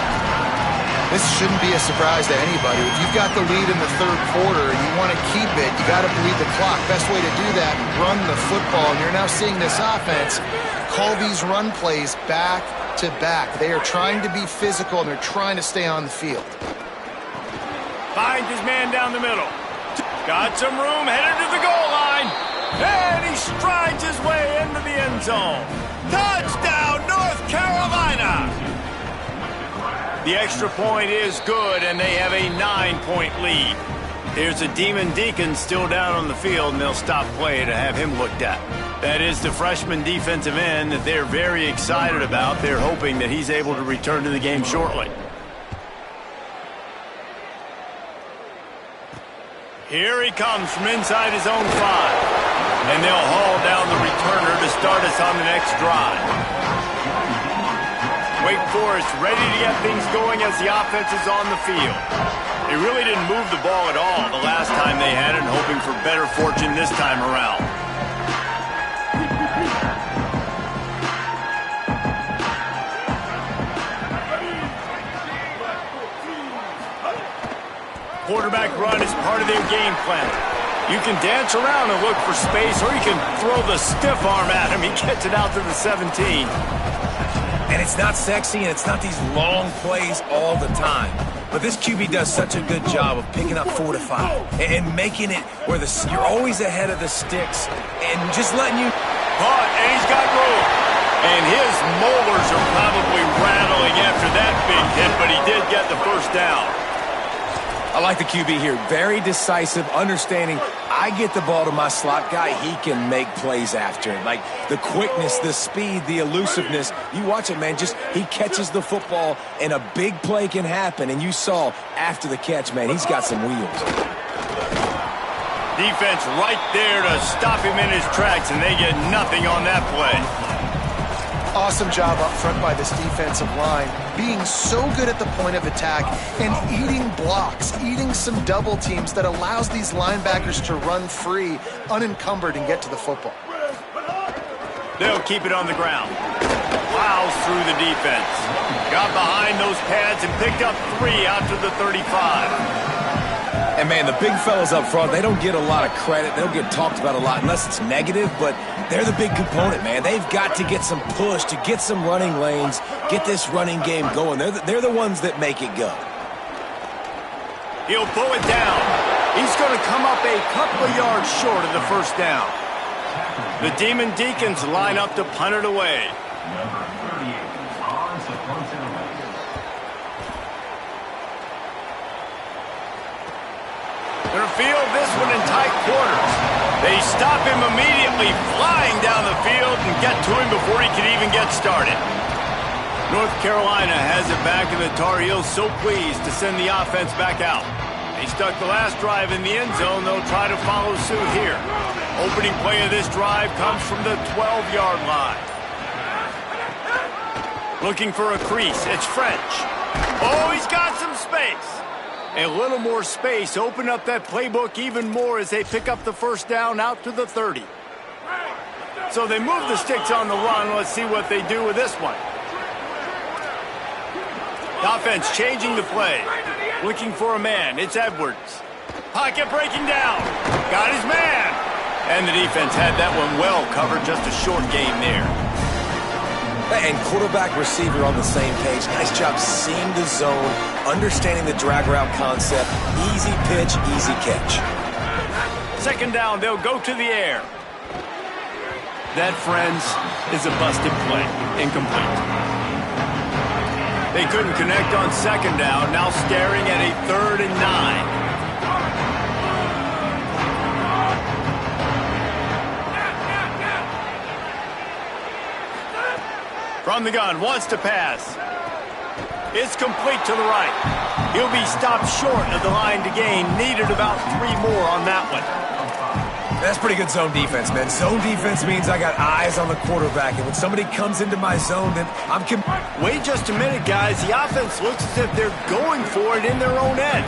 This shouldn't be a surprise to anybody. If you've got the lead in the third quarter and you want to keep it, you got to bleed the clock. Best way to do that, run the football. And you're now seeing this offense call these run plays back to back. They are trying to be physical, and they're trying to stay on the field. Finds his man down the middle. Got some room, headed to the goal line. And he strides his way into the end zone. Touchdown, North Carolina! The extra point is good, and they have a 9-point lead. There's a Demon Deacon still down on the field, and they'll stop play to have him looked at. That is the freshman defensive end that they're very excited about. They're hoping that he's able to return to the game shortly. Here he comes from inside his own 5. And they'll haul down the returner to start us on the next drive. Wake Forest ready to get things going as the offense is on the field. They really didn't move the ball at all the last time they had it, and hoping for better fortune this time around. Quarterback run is part of their game plan. You can dance around and look for space, or you can throw the stiff arm at him. He gets it out to the 17. And it's not sexy, and it's not these long plays all the time. But this QB does such a good job of picking up 4 to 5 and making it where you're always ahead of the sticks and just letting you... Caught, and he's got room. And his molars are probably rattling after that big hit, but he did get the first down. I like the QB here. Very decisive, understanding I get the ball to my slot guy, he can make plays after it. Like the quickness, the speed, the elusiveness. You watch it, man, just he catches the football and a big play can happen. And you saw after the catch, man, he's got some wheels. Defense right there to stop him in his tracks, and they get nothing on that play. Awesome job up front by this defensive line, being so good at the point of attack and eating blocks, eating some double teams that allows these linebackers to run free, unencumbered, and get to the football. They'll keep it on the ground. Plows through the defense. Got behind those pads and picked up 3 out to the 35. And, man, the big fellas up front, they don't get a lot of credit. They don't get talked about a lot unless it's negative, but they're the big component, man. They've got to get some push, to get some running lanes, get this running game going. They're the ones that make it go. He'll pull it down. He's going to come up a couple of yards short of the first down. The Demon Deacons line up to punt it away. Number 38 on to punt it away. They'll field this one in tight quarters. They stop him immediately, flying down the field and get to him before he can even get started. North Carolina has it back, and the Tar Heels so pleased to send the offense back out. They stuck the last drive in the end zone. They'll try to follow suit here. Opening play of this drive comes from the 12-yard line. Looking for a crease. It's French. Oh, he's got some space. A little more space. Open up that playbook even more as they pick up the first down out to the 30. So they move the sticks on the run. Let's see what they do with this one. The offense changing the play. Looking for a man. It's Edwards. Pocket breaking down. Got his man. And the defense had that one well covered. Just a short game there. And quarterback receiver on the same page. Nice job seeing the zone, understanding the drag route concept. Easy pitch, easy catch. Second down, they'll go to the air. That, friends, is a busted play. Incomplete. They couldn't connect on second down. Now staring at a 3rd and 9. From the gun, wants to pass. It's complete to the right. He'll be stopped short of the line to gain. Needed about 3 more on that one. That's pretty good zone defense, man. Zone defense means I got eyes on the quarterback, and when somebody comes into my zone, then I'm... Wait just a minute, guys. The offense looks as if they're going for it in their own end.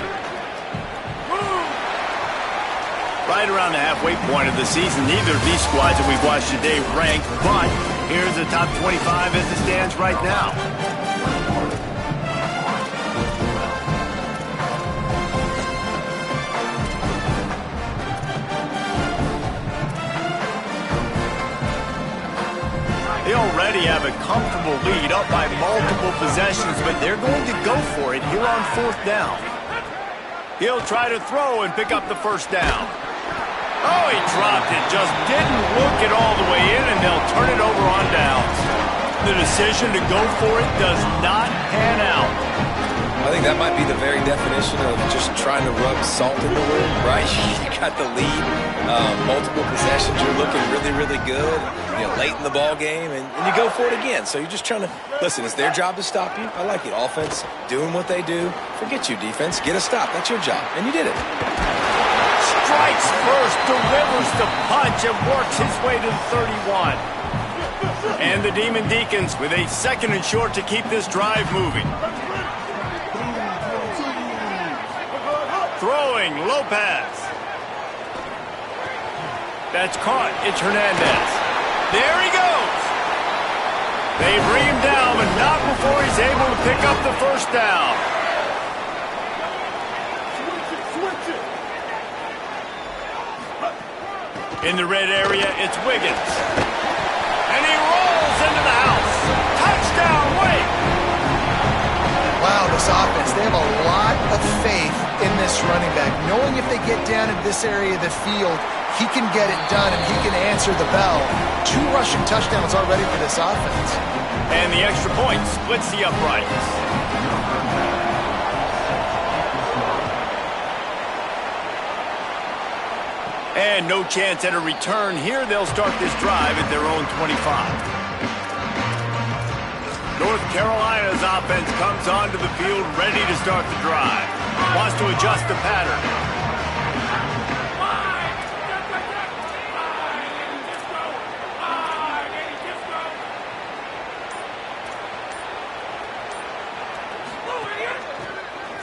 Right around the halfway point of the season, neither of these squads that we've watched today ranked, but here's the top 25 as it stands right now. They already have a comfortable lead up by multiple possessions, but they're going to go for it here on 4th down. He'll try to throw and pick up the first down. Oh, he dropped it. Just didn't look it all the way in, and they'll turn it over on downs. The decision to go for it does not pan out. I think that might be the very definition of just trying to rub salt in the wound, right? You got the lead, multiple possessions, you're looking really, really good, late in the ball game, and you go for it again. So you're just trying to, listen, it's their job to stop you. I like it. Offense, doing what they do. Forget you, defense. Get a stop. That's your job, and you did it. Strikes first, delivers the punch, and works his way to the 31. And the Demon Deacons with a 2nd and short to keep this drive moving. Throwing, Lopez. That's caught. It's Hernandez. There he goes. They bring him down, but not before he's able to pick up the first down. In the red area, it's Wiggins. And he rolls into the house. Touchdown, Wake! Wow, this offense, they have a lot of faith in this running back, knowing if they get down in this area of the field, he can get it done and he can answer the bell. 2 rushing touchdowns already for this offense. And the extra point splits the uprights. And no chance at a return here. They'll start this drive at their own 25. North Carolina's offense comes onto the field ready to start the drive. Wants to adjust the pattern.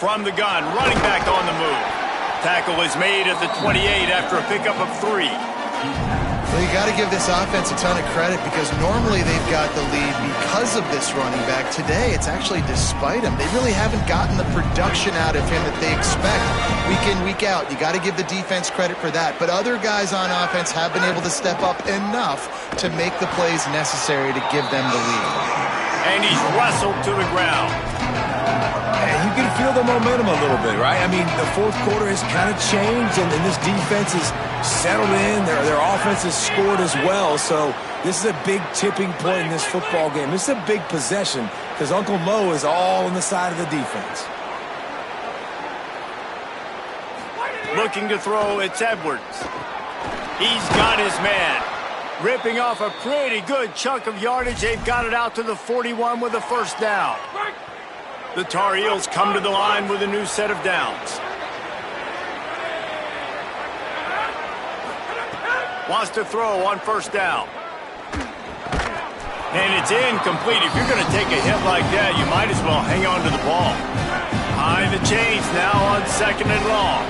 From the gun, running back on the move. Tackle is made at the 28 after a pickup of 3. Well, you got to give this offense a ton of credit because normally they've got the lead because of this running back. Today, it's actually despite him. They really haven't gotten the production out of him that they expect week in, week out. You got to give the defense credit for that. But other guys on offense have been able to step up enough to make the plays necessary to give them the lead. And he's wrestled to the ground. And you can feel the momentum a little bit, right? I mean, the fourth quarter has kind of changed, and this defense is settled in. Their offense has scored as well. So this is a big tipping point in this football game. This is a big possession because Uncle Mo is all on the side of the defense. Looking to throw, it's Edwards. He's got his man. Ripping off a pretty good chunk of yardage. They've got it out to the 41 with a first down. The Tar Heels come to the line with a new set of downs. Wants to throw on first down. And it's incomplete. If you're going to take a hit like that, you might as well hang on to the ball. High the chains now on 2nd and long.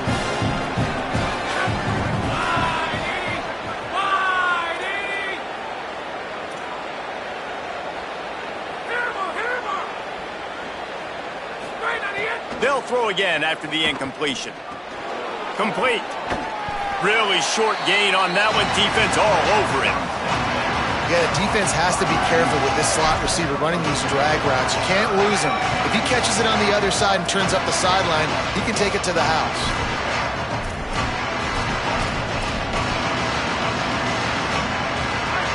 They'll throw again after the incompletion. Complete. Really short gain on that one. Defense all over it. Yeah, defense has to be careful with this slot receiver running these drag routes. You can't lose him. If he catches it on the other side and turns up the sideline, he can take it to the house.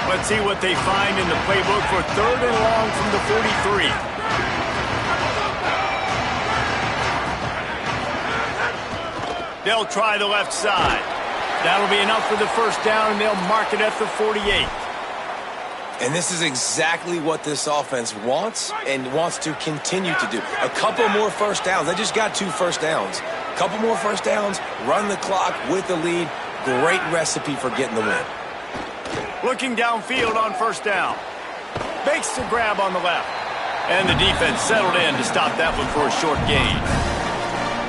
Let's see what they find in the playbook for 3rd and long from the 43. They'll try the left side. That'll be enough for the first down, and they'll mark it at the 48. And this is exactly what this offense wants and wants to continue to do. A couple more first downs. They just got 2 first downs. A couple more first downs, run the clock with the lead. Great recipe for getting the win. Looking downfield on first down. Makes the grab on the left. And the defense settled in to stop that one for a short gain.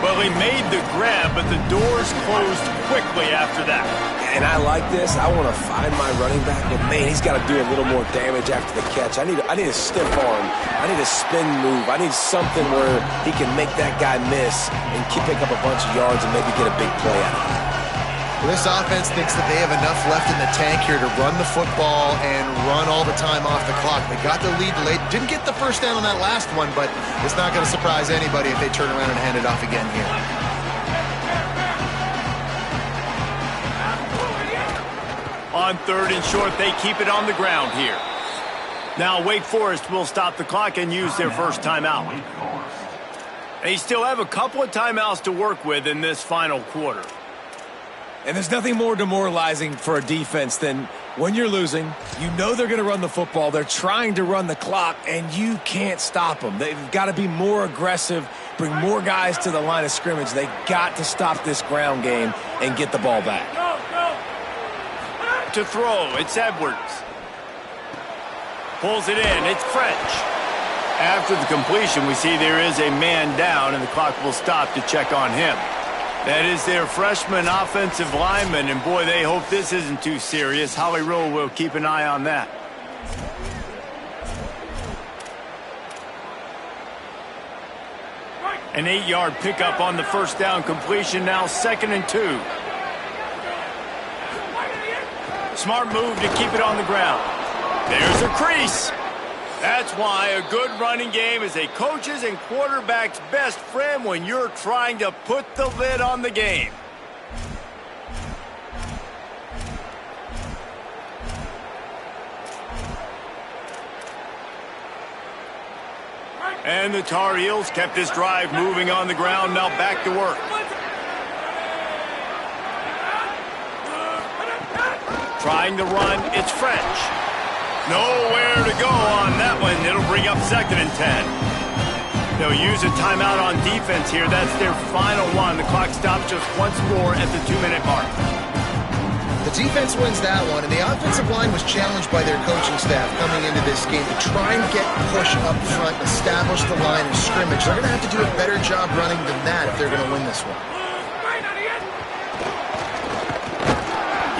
Well, he made the grab, but the doors closed quickly after that. And I like this. I want to find my running back, but man, he's got to do a little more damage after the catch. I need a stiff arm. I need a spin move. I need something where he can make that guy miss and pick up a bunch of yards and maybe get a big play out of it. Well, this offense thinks that they have enough left in the tank here to run the football and run all the time off the clock. They got the lead late. Didn't get the first down on that last one, but it's not going to surprise anybody if they turn around and hand it off again here. On 3rd and short, they keep it on the ground here. Now Wake Forest will stop the clock and use their first timeout. They still have a couple of timeouts to work with in this final quarter. And there's nothing more demoralizing for a defense than when you're losing, you know they're going to run the football, they're trying to run the clock, and you can't stop them. They've got to be more aggressive, bring more guys to the line of scrimmage. They've got to stop this ground game and get the ball back. To throw, it's Edwards. Pulls it in, it's French. After the completion, we see there is a man down, and the clock will stop to check on him. That is their freshman offensive lineman, and boy, they hope this isn't too serious. Holly Rowe will keep an eye on that. An 8-yard pickup on the first down completion, now 2nd and 2. Smart move to keep it on the ground. There's a crease. That's why a good running game is a coach's and quarterback's best friend when you're trying to put the lid on the game. And the Tar Heels kept this drive moving on the ground, now back to work. Trying to run, it's French. Nowhere to go on that one. It'll bring up 2nd and 10. They'll use a timeout on defense here. That's their final one. The clock stops just once more at the 2-minute mark. The The defense wins that one, and the offensive line was challenged by their coaching staff coming into this game to try and get push up front, establish the line of scrimmage. They're going to have to do a better job running than that if they're going to win this one.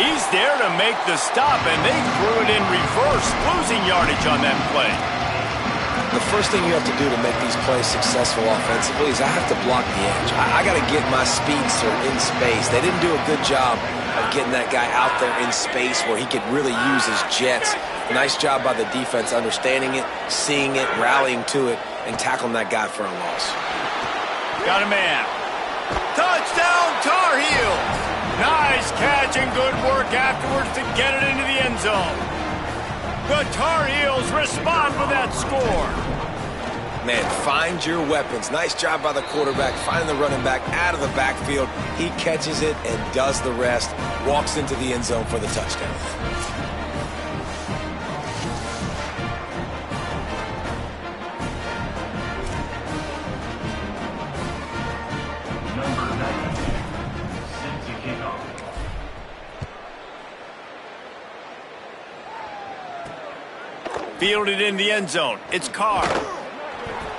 He's there to make the stop, and they threw it in reverse, losing yardage on that play. The first thing you have to do to make these plays successful offensively is I have to block the edge. I got to get my speedster in space. They didn't do a good job of getting that guy out there in space where he could really use his jets. Nice job by the defense understanding it, seeing it, rallying to it, and tackling that guy for a loss. Got a man. Touchdown, Tar Heels! Nice catch and good work afterwards to get it into the end zone. The Tar Heels respond with that score. Man, find your weapons. Nice job by the quarterback, finding the running back out of the backfield. He catches it and does the rest. Walks into the end zone for the touchdown. Number 90. Set to kick off. Fielded in the end zone. It's Carr.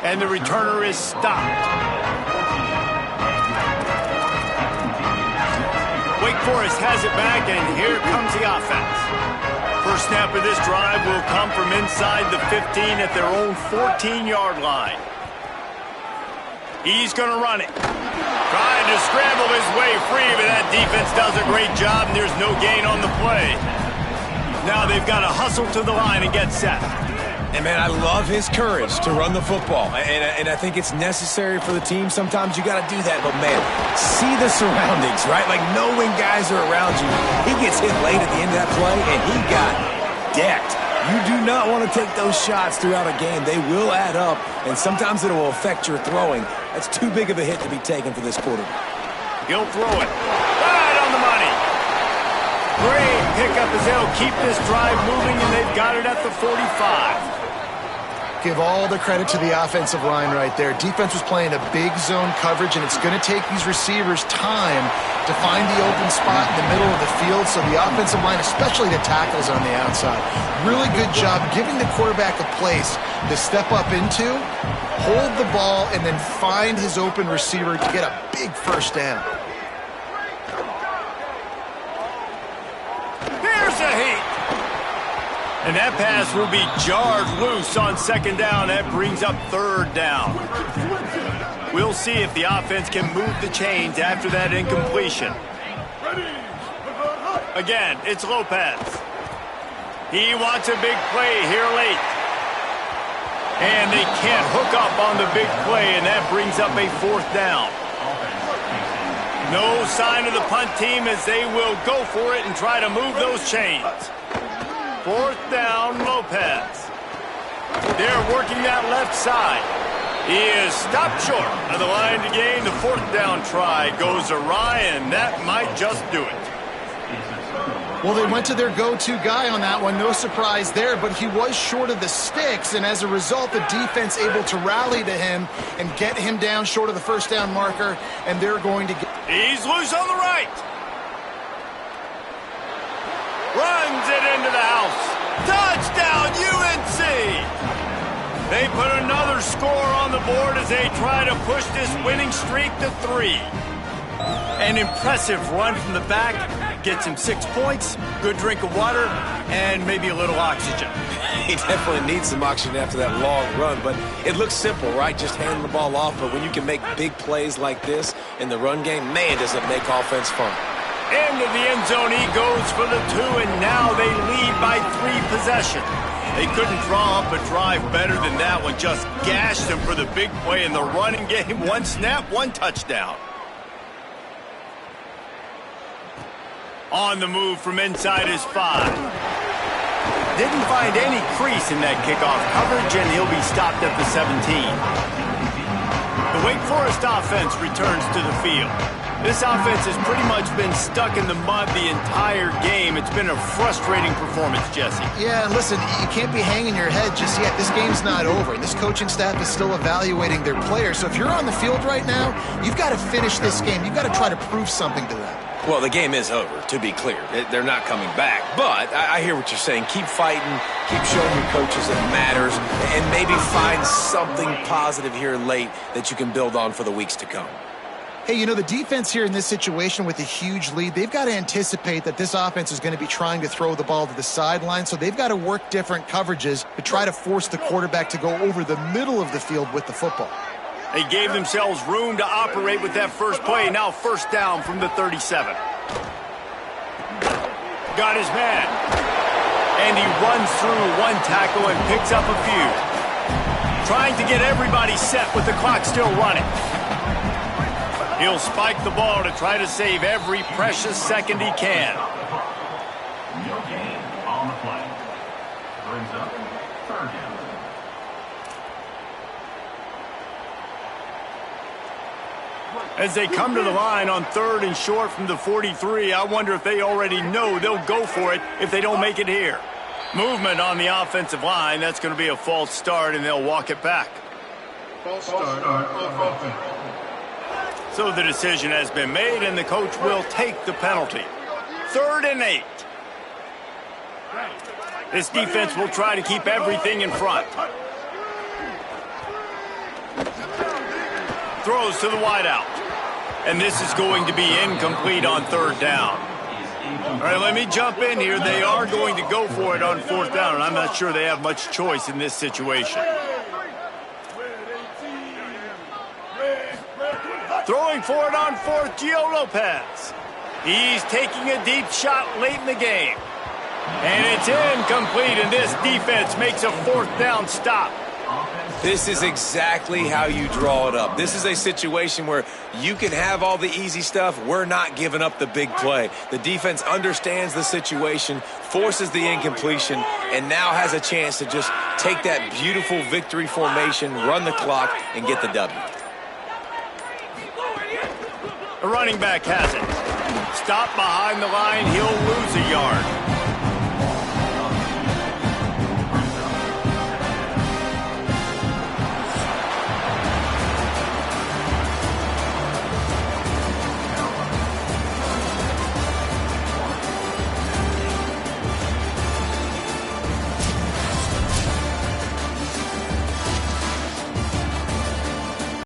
And the returner is stopped. Wake Forest has it back, and here comes the offense. First snap of this drive will come from inside the 15 at their own 14-yard line. He's going to run it. Trying to scramble his way free, but that defense does a great job, and there's no gain on the play. Now they've got to hustle to the line and get set. And, man, I love his courage to run the football. And I think it's necessary for the team. Sometimes you got to do that. But, man, see the surroundings, right? Like, know when guys are around you. He gets hit late at the end of that play, and he got decked. You do not want to take those shots throughout a game. They will add up, and sometimes it will affect your throwing. That's too big of a hit to be taken for this quarterback. He'll throw it. Right on the money. Great pickup as they'll keep this drive moving, and they've got it at the 45. Give all the credit to the offensive line right there. Defense was playing a big zone coverage, and it's going to take these receivers time to find the open spot in the middle of the field. So the offensive line, especially the tackles on the outside, really good job giving the quarterback a place to step up into, hold the ball, and then find his open receiver to get a big first down. Here's a heat. And that pass will be jarred loose on second down. That brings up third down. We'll see if the offense can move the chains after that incompletion. Again, it's Lopez. He wants a big play here late. And they can't hook up on the big play, and that brings up a fourth down. No sign of the punt team as they will go for it and try to move those chains. Fourth down, Lopez. They're working that left side. He is stopped short of the line to gain. The fourth down try goes awry, and that might just do it. Well, they went to their go-to guy on that one. No surprise there, but he was short of the sticks, and as a result, the defense able to rally to him and get him down short of the first down marker, and they're going to get... He's loose on the right. Runs it into the house. Touchdown, UNC! They put another score on the board as they try to push this winning streak to 3. An impressive run from the back. Gets him 6 points, good drink of water, and maybe a little oxygen. He definitely needs some oxygen after that long run, but it looks simple, right? Just handing the ball off, but when you can make big plays like this in the run game, man, does it make offense fun. Into the end zone he goes for the 2, and now they lead by 3 possessions. They couldn't draw up a drive better than that one. Just gashed them for the big play in the running game. 1 snap, 1 touchdown. On the move from inside his 5. Didn't find any crease in that kickoff coverage, and he'll be stopped at the 17. The Wake Forest offense returns to the field. This offense has pretty much been stuck in the mud the entire game. It's been a frustrating performance, Jesse. Yeah, and listen, you can't be hanging your head just yet. This game's not over. This coaching staff is still evaluating their players. So if you're on the field right now, you've got to finish this game. You've got to try to prove something to them. Well, the game is over, to be clear. They're not coming back. But I hear what you're saying. Keep fighting, keep showing your coaches it matters, and maybe find something positive here late that you can build on for the weeks to come. Hey, you know, the defense here in this situation with a huge lead, they've got to anticipate that this offense is going to be trying to throw the ball to the sideline, so they've got to work different coverages to try to force the quarterback to go over the middle of the field with the football. They gave themselves room to operate with that first play. Now first down from the 37. Got his man. And he runs through one tackle and picks up a few. Trying to get everybody set with the clock still running. He'll spike the ball to try to save every precious second he can. No gain on the play. Brings up third down. As they come to the line on 3rd and short from the 43, I wonder if they already know they'll go for it if they don't make it here. Movement on the offensive line. That's going to be a false start, and they'll walk it back. False start on offense. So the decision has been made, and the coach will take the penalty. 3rd and 8. This defense will try to keep everything in front. Throws to the wideout. And this is going to be incomplete on 3rd down. All right, let me jump in here. They are going to go for it on 4th down, and I'm not sure they have much choice in this situation. Throwing for it on 4th, Gio Lopez. He's taking a deep shot late in the game. And it's incomplete, and this defense makes a 4th down stop. This is exactly how you draw it up. This is a situation where you can have all the easy stuff. We're not giving up the big play. The defense understands the situation, forces the incompletion, and now has a chance to just take that beautiful victory formation, run the clock, and get the W. The running back has it. Stop behind the line. He'll lose a yard.